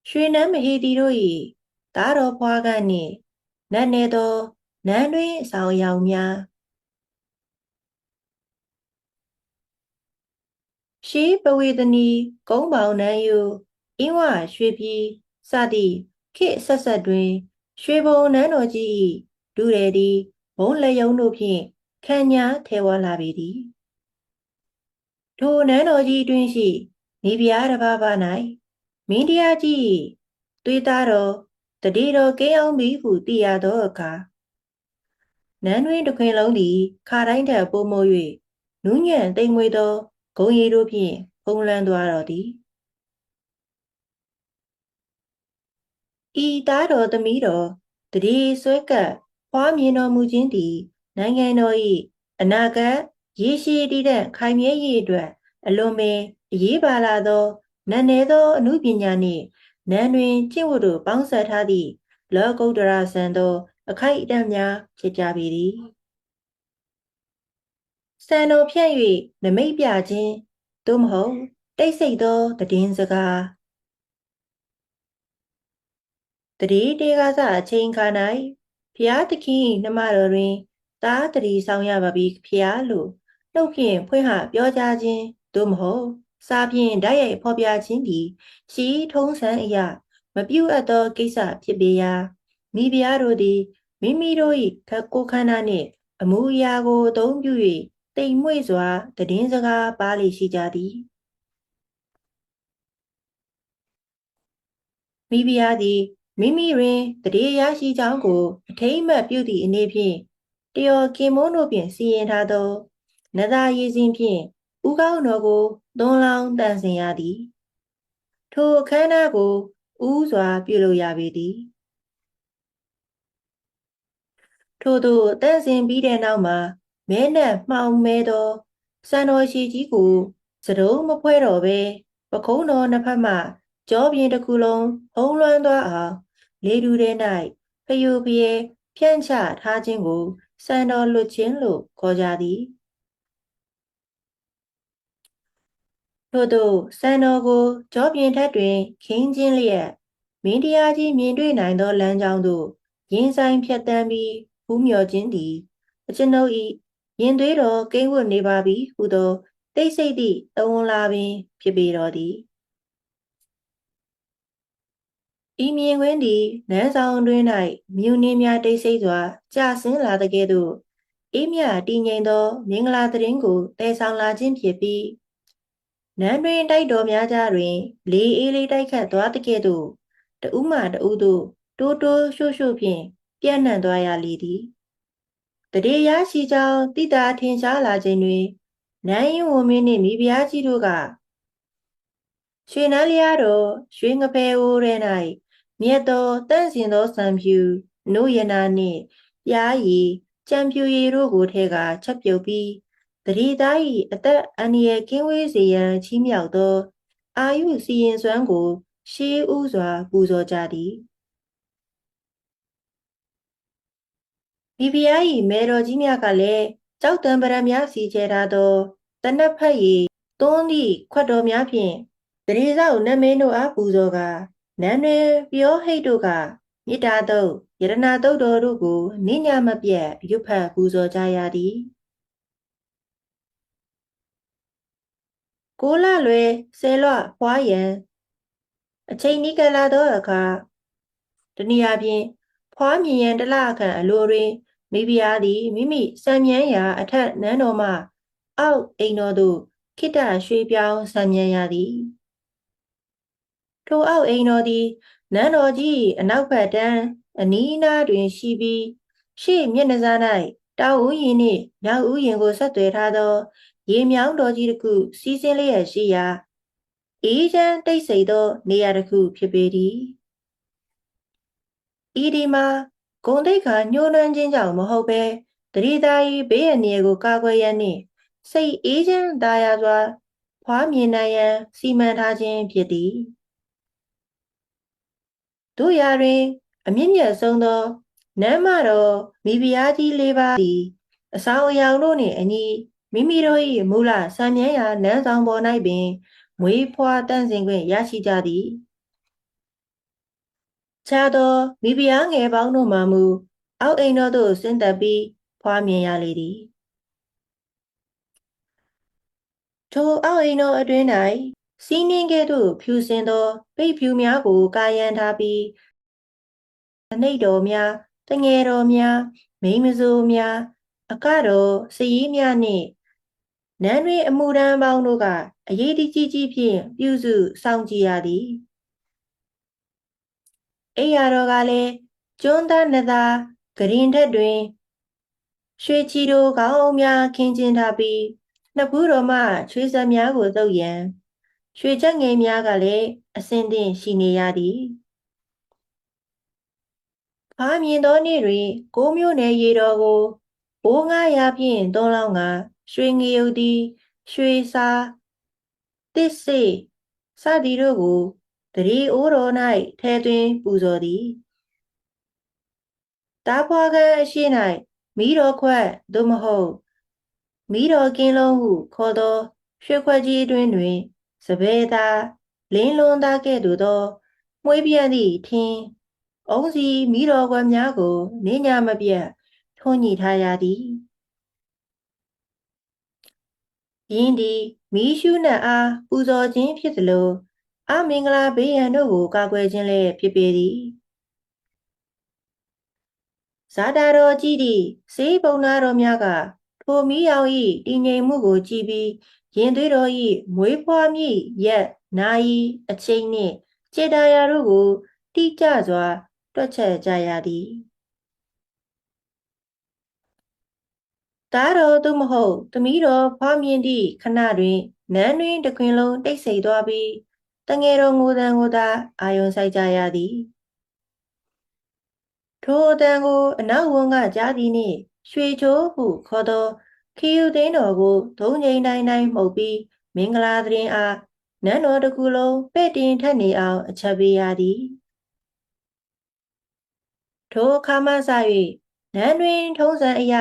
ရွှေနန်းမဟေတီတို့၏သားတော်ဖွားကနှင့်နတ်နေသောနန်းတွင်အဆောင်အယောင်များရှေးပဝေသနီကုန်းပေါင်နန်းယူအင်းဝရွှေပြည်စသည့်ခေတ်ဆက်ဆက်တွင်ရွှေဘုံနန်းတော်ကြီး၏ဒုရယ်သည်ဘုံလက်ယုံတို့ဖြင့်ခံညာထဲဝါလာပေသည်ထိုနန်းတော်ကြီးတွင်ရှိမိဖုရားတစ်ပါးပါ၌မင်းတရားကြီး၏သွေးသားတော်တတိတော်ကင်းအောင်ပြီဟုသိရသောအခါနန်းတွင်တစ်ခွင်လုံးသည်ခါတိုင်းထက်ပိုမို၍နူးညံ့သိမ်မွေ့သောဂုံရည်တို့ဖြင့်ဖုံးလွှမ်းသွားတော်သည်ဤသားတော်သမီးတော်တတိဆွဲကပ်ဖွားမြင်တော်မူခြင်းသည်နိုင်ငံတော်၏အနာဂတ်ရေရှည်တည်တံ့ခိုင်မြဲရေးအတွက်အလွန်ပင်အရေးပါလာသောနတ်နယ်သောအမှုပညာနှင့်နန်းတွင်ကျင့်ဝတ်တို့ပေါင်းစပ်ထားသည့်လောကုတ္တရာဆန်သောအခိုက်အတန့်များဖြစ်ကြပေသည်စံတော်ဖြန့်၍နမိတ်ပြခြင်းသို့မဟုတ်တိတ်ဆိတ်သောသတင်းစကားတတိတေကားစအချိန်ခါ၌ဖျားသခင်နှမတော်တွင်သားတတိဆောင်ရပါပြီဖျားလို့နှုတ်ဖြင့်ဖွင့်ဟပြောကြားခြင်းသို့မဟုတ်စာဖြင့်ဓာတ်ရိုက်ဖော်ပြခြင်းသည်ရှိထုံးစံအရာမပြုအပ်သောကိစ္စဖြစ်ပေရာမိဖုရားတို့သည်မိမိတို့၏ကိုယ်ခန္ဓာနှင့်အမှုအရာကိုအသုံးပြု၍တိမ်မွေ့စွာသတင်းစကားပါလေရှိကြသည်မိဖုရားသည်မိမိတွင်တရေရရှိကြောင်းကိုအထိမ်းအမှတ်ပြုသည့်အနေဖြင့်တယောကင်မုန်းတို့ဖြင့်စီရင်ထားသောနသာရည်စင်ဖြင့်ဥကောင်းတော်ကိုသွန်လောင်းတန်ဆင်ရသည်ထိုအခမ်းအနားကိုဥစွာပြုလုပ်ရပေသည်ထို့သို့တန်ဆင်ပြီးတဲ့နောက်မှာမဲနက်မှောင်မဲသောစံတော်ရှိကြီးကိုစတုံးမဖွဲတော့ဘဲပခုံးတော်နှစ်ဖက်မှကြောပြင်တစ်ခုလုံးဟုံးလွှမ်းသွားအောင်လေတူထဲ၌ဖယိုဖျဲဖြန့်ချထားခြင်းကိုစံတော်လွတ်ခြင်းလို့ခေါ်ကြသည်ထို့သို့စံတော်ကိုကြောပြင်ထက်တွင်ခင်းခြင်းလျက်မင်းတရားကြီးမြင်တွေ့နိုင်သောလမ်းကြောင်းသို့ရင်ဆိုင်ဖြတ်တန်းပြီးဖူးမြော်ခြင်းသည်အကျွန်ုပ်၏ရင်သွေးတော်ကိန်းဝတ်နေပါပြီဟုသောတိတ်ဆိတ်သည့်တဝန်လာပင်ဖြစ်ပေတော်သည်ဤမြင်ကွင်းသည်နန်းဆောင်တွင်၌မြူနှင်းများတိတ်ဆိတ်စွာကျဆင်းလာတဲ့ကဲ့သို့အေးမြတည်ငြိမ်သောမင်္ဂလာသတင်းကိုတည်ဆောင်လာခြင်းဖြစ်ပြီးနန်းတွင်တိုက်တော်များကြားတွင်လေအေးလေးတိုက်ခတ်သွားတဲ့ကဲ့သို့တဦးမှတဦးသို့တိုးတိုးရှို့ရှို့ဖြင့်ပြန့်နှံ့သွားရလေသည်တရေရရှိကြောင်းတိတာထင်ရှားလာခြင်းတွင်နန်းရင်ဝန်မင်းနှင့်မိဖုရားကြီးတို့ကရွှေနန်းလျားတော်ရွှေငဖဲအိုးထဲ၌မြတ်သောတန့်စင်သောစံဖြူနုရနာနှင့်ပြားရည်ကြံဖြူရည်တို့ကိုထဲကချက်ပြုတ်ပြီးတတိသား၏အသက်အန္တရာယ်ကင်းဝေးစေရန်ချီးမြှောက်သောအာယုစီရင်စွမ်းကိုရှေးဥစွာပူဇော်ကြသည်မိဖုရား၏မေတော်ကြီးများကလည်းကြောက်တံပရံများစီချဲထားသောတနတ်ဖက်၏သွန်းသည့်ခွက်တော်များဖြင့်တရေဆောက်နတ်မင်းတို့အားပူဇော်ကနန်းတွင်ပြောဟိတ်တို့ကမေတ္တာတုတ်ယရနာတုတ်တော်တို့ကိုနိညာမပြတ်ရွတ်ဖတ်ပူဇော်ကြရသည်ကိုလလွယ်ဆယ်လွဖွားရန်အချိန်နီးကပ်လာသောအခါတနည်းအားဖြင့်ဖွားမြင်ရန်တလခန့်အလိုတွင်မိဖုရားသည်မိမိစံမြန်းရာအထက်နန်းတော်မှအောက်အိမ်တော်သို့ခိတ္တရွှေပြောင်းစံမြန်းရသည်ထိုအောက်အိမ်တော်သည်နန်းတော်ကြီးအနောက်ဘက်တန်းအနီးအနားတွင်ရှိပြီးရှေ့မျက်နှာစာ၌တောင်ဥယျာဉ်နှင့်မြောက်ဥယျာဉ်ကိုဆက်သွယ်ထားသောရေမြောင်းတော်ကြီးတစ်ခုစီးဆင်းလျက်ရှိရာအေးချမ်းတိတ်ဆိတ်သောနေရာတစ်ခုဖြစ်ပေသည်ဤဒီမှာဂုံတိတ်ခါညှိုးနှွမ်းခြင်းကြောင့်မဟုတ်ဘဲတတိသား၏ဘေးအန္တရာယ်ကိုကာကွယ်ရန်နှင့်စိတ်အေးချမ်းသာယာစွာဖွားမြင်နိုင်ရန်စီမံထားခြင်းဖြစ်သည်တို့ရာတွင်အမြင့်မြတ်ဆုံးသောနန်းမတော်မိဖုရားကြီးလေးပါးသည်အဆောင်အယောင်တို့နှင့်အညီမိမိတို့၏မူလစံမြန်းရာနန်းဆောင်ပေါ်၌ပင်မွေးဖွားတန့်စင်ခွင့်ရရှိကြသည် ခြားသောမိဖုရားငယ်ပေါင်းတို့မှမူအောက်အိမ်တော်သို့ဆင်းသက်ပြီးဖွားမြင်ရလေသည်ထိုအောက်အိမ်တော်အတွင်း၌စီးနှင်းကဲ့သို့ဖြူစင်သောပိတ်ဖြူများကိုကာယံထားပြီးအနှိတ်တော်များတငယ်တော်များမိန်းမစိုးများအကတော်စရီးများနှင့်နန်းတွင်အမှုထမ်းပေါင်းတို့ကအရေးတကြီးကြီးဖြင့်ပြုစုစောင့်ကြည့်ရသည်အိယာတော်ကလည်းကျွန်းသားနှစ်သားဂရင်ထက်တွင်ရွှေချီတို့ခေါင်းအုံးများခင်းကျင်းထားပြီးနှစ်ဖူးတော်မှချွေးဆက်များကိုသုတ်ရန်ရွှေချက်ငယ်များကလည်းအဆင်သင့်ရှိနေရသည်ဖားမြင်သောနေ့တွင်ကိုးမျိုးနယ်ရေတော်ကိုဘိုး900ဖြင့်သုံးလောင်းကရွှေငရုတ်သည်ရွှေစာတစ်စေစသည်တို့ကိုတရီအိုးတော်၌ထဲသွင်းပူဇော်သည်တားဖွားကန်းအရှိ၌မီးတော်ခွက်သို့မဟုတ်မီးတော်ကင်းလုံးဟုခေါ်သောရွှေခွက်ကြီးအတွင်းတွင်စပယ်သားလင်းလွန်းသားကဲ့သို့သောမွေးပြန့်သည့်ထင်းအုံးစီမီးတော်ခွက်များကိုနေညမပြတ်ထွန်းညှိထားရသည်ယင်းသည်မီးရှုနှံအားပူဇော်ခြင်းဖြစ်သလိုအမင်္ဂလာဘေးရန်တို့ကိုကာကွယ်ခြင်းလည်းဖြစ်ပေသည်ဇာတာတော်ကြီးသည့်စေးပုံနာတော်များကထိုမီးရောင်၏တည်ငြိမ်မှုကိုကြည့်ပြီးရင်သွေးတော်၏မွေးဖွားမည့်ရက်နာရီအချိန်နှင့်ခြေတာယာတို့ကိုတိကျစွာတွက်ချက်ကြရသည်သားတော်သို့မဟုတ်သမီးတော်ဖွားမြင်သည့်ခဏတွင်နန်းတွင်တခွင်လုံးတိတ်ဆိတ်သွားပြီးတငယ်တော်ငိုတန်ကိုသာအာယုံစိုက်ကြရသည်ထိုအတန်ကိုအနောက်ဝန်ကကြားသည်နှင့်ရွှေချိုးဟုခေါ်သောခီယူသိန်းတော်ကိုသုံးချိန်တိုင်းတိုင်းမှုတ်ပြီးမင်္ဂလာသတင်းအားနန်းတော်တစ်ခုလုံးပဲ့တင်ထက်နေအောင်အချက်ပေးရသည်ထိုအခါမှစ၍နန်းတွင်ထုံးစံအရ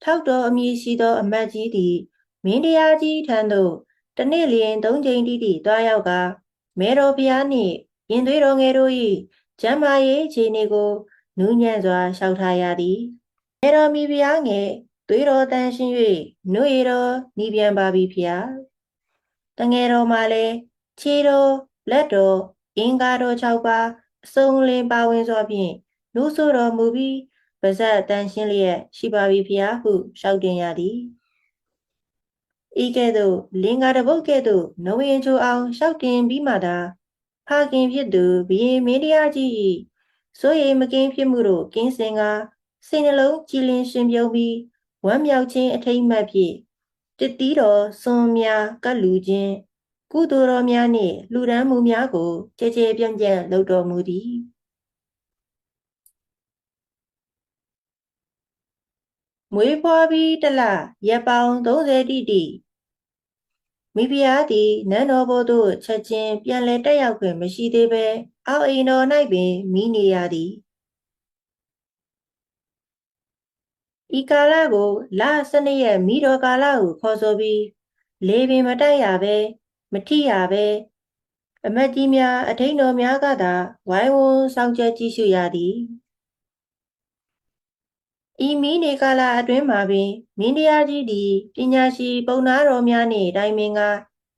ထောက်တော်အမည်ရှိသောအမတ်ကြီးသည်မင်းတရားကြီးထံသို့တနေ့လျင်3ချိန်တိတိသွားရောက်ကမဲတော်ဘုရားနှင့်ရင်သွေးတော်ငယ်တို့၏ကျမ်းမာရေးအခြေအနေကိုနူးညံ့စွာလျှောက်ထားရသည်မဲတော်မိဖုရားငယ်သွေးတော်တန်ရှင်း၍နှုတ်ရတော်နီးပြန်ပါပြီဖုရားတငယ်တော်မှလည်းခြေတော်လက်တော်အင်္ဂါတော်6ပါးအစုံလင်ပါဝင်စွာဖြင့်နှုတ်ဆိုတော်မူပြီးပါဇက်တန်ရှင်းလျက်ရှိပါပြီဖုရားဟုလျှောက်တင်ရသည်ဤကဲ့သို့လင်္ကာတပုတ်ကဲ့သို့နဝင်းချိုအောင်လျှောက်တင်ပြီးမှသာဖခင်ဖြစ်သူဘုရင်မင်းတရားကြီး၏စိုးရိမ်မကင်းဖြစ်မှုတို့ကင်းစင်ကစိတ်နှလုံးကြည်လင်ရှင်ပြုံးပြီးဝမ်းမြောက်ခြင်းအထိမ်းအမှတ်ဖြင့်တတိတော်စွန်များကပ်လူခြင်းကုသိုလ်တော်များနှင့်လှူဒန်းမှုများကိုကြည်ကြည်ပြန့်ပြန့်လုပ်တော်မူသည်မွေးဖွားပြီးတလရက်ပေါင်း30တိတိမိဖုရားသည်နန်းတော်ဘောသို့ချက်ချင်းပြန်လည်တက်ရောက်ခွင့်မရှိသေးဘဲအောက်အိမ်တော်၌ပင်မိနေရသည်ဤကာလကိုလ12ရက်မိတော်ကာလဟုခေါ်ဆိုပြီးလေပင်မတိုက်ရဘဲမထိရဘဲအမတ်ကြီးများအထိန်တော်များကသာဝိုင်းဝန်းဆောင်ကျက်ကြည့်ရှုရသည်ဤမိနေကာလအတွင်းမှာပင်မင်းတရားကြီးသည်ပညာရှိပုံနာတော်များနှင့်တိုင်ပင်က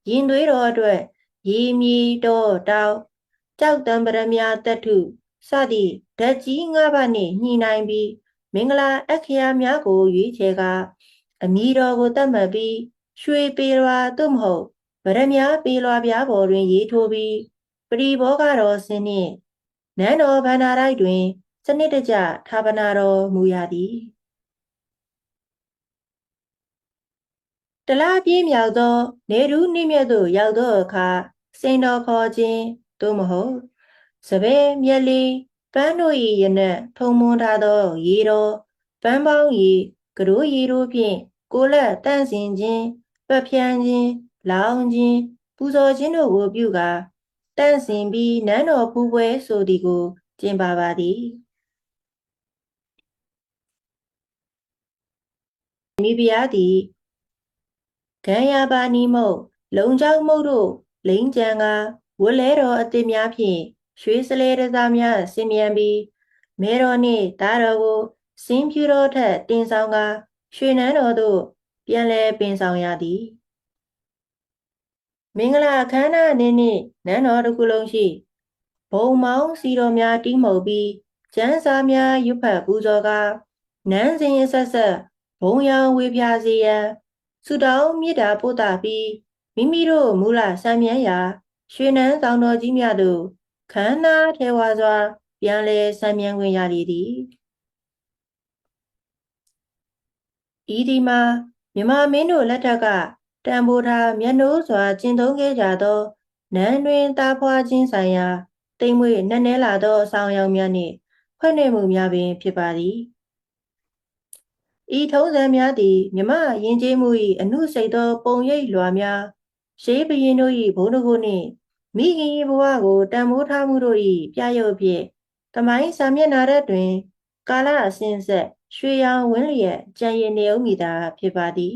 ရင်သွေးတော်အတွက်ရေမြေတော်တောက်ကြောက်တံပရမတထုစသည့်ဓာတ်ကြီး၅ပါးနှင့်ညှိနှိုင်းပြီးမင်္ဂလာအခရာများကိုရွေးချယ်ကအမည်တော်ကိုသတ်မှတ်ပြီးရွှေပေလွာသို့မဟုတ်ဗရမပေလွာပြားပေါ်တွင်ရေးထိုးပြီးပရိဘောဂတော်စင်နှင့်နန်းတော်ဗန္ဓာတိုက်တွင်စနစ်တကျဌာပနာတော်မူရသည်တလပြည့်မြောက်သောနေရူးနိမြတ်သို့ရောက်သောအခါစိန်တော်ခေါ်ခြင်းသို့မဟုတ်စပယ်မြက်လီပန်းတို့၏ရနက်ထုံမွန်ထားသောရေတော်ပန်းပေါင်း၏ကရိုးရီတို့ဖြင့်ကိုလက်တန့်စင်ခြင်းပတ်ဖြန်းခြင်းလောင်းခြင်းပူဇော်ခြင်းတို့ကိုပြုကာတန့်စင်ပြီးနန်းတော်ဖူးပွဲဆိုသည်ကိုကျင်းပပါသည်မိဖုရားသည်ကံရပါနီမုတ်လုံချောင်းမုတ်တို့လိန်ကြံကဝလဲတော်အသစ်များဖြင့် ရွှေစလဲတစားများဆင်မြန်ပြီးမဲတော်နှင့်သားတော်ကိုစင်ဖြူတော်ထက်တင်ဆောင်ကရွှေနန်းတော်သို့ပြန်လည်ပင်ဆောင်ရသည်မင်္ဂလာအခမ်းအနားအနေနှင့်နန်းတော်တစ်ခုလုံးရှိဘုံမောင်းစီတော်များတီးမှုတ်ပြီးကျန်းစာများရွတ်ဖတ်ပူဇော်ကနန်းစဉ်အဆက်ဆက်ဘုံရောင်ဝေပြာစေရန်ဆုတောင်းမေတ္တာပို့သပြီးမိမိတို့မူလဆံမြန်းရာရွှေနန်းဆောင်တော်ကြီးများသို့ခမ်းနားထဲဝါစွာပြန်လည်ဆံမြန်းခွင့်ရလေသည်ဤဒီမှာမြမမင်းတို့လက်ထက်ကတန်ဖိုးထားမျက်နှိုးစွာကျင့်သုံးခဲ့ကြသောနန်းတွင်သားဖွားခြင်းဆိုင်ရာတိမ်မွေ့နက်နဲလာသောအဆောင်အယောင်များနှင့်ဖွဲ့နှင့်မှုများပင်ဖြစ်ပါသည်ဤထုံးစံများသည်မြမယဉ်ကျေးမှု၏အနုစိတ်သောပုံရိပ်လွှာများရှေးဘရင်တို့၏ဘုန်းတကုနှင့်မိခင်၏ဘဝကိုတန်ဖိုးထားမှုတို့၏ပြရုပ်ဖြင့်သမိုင်းစာမျက်နှာတွင်ကာလအစဉ်ဆက်ရွှေရောင်ဝင်းလျက်ကြံ့ရည်နေဦးမည်သာဖြစ်ပါသည်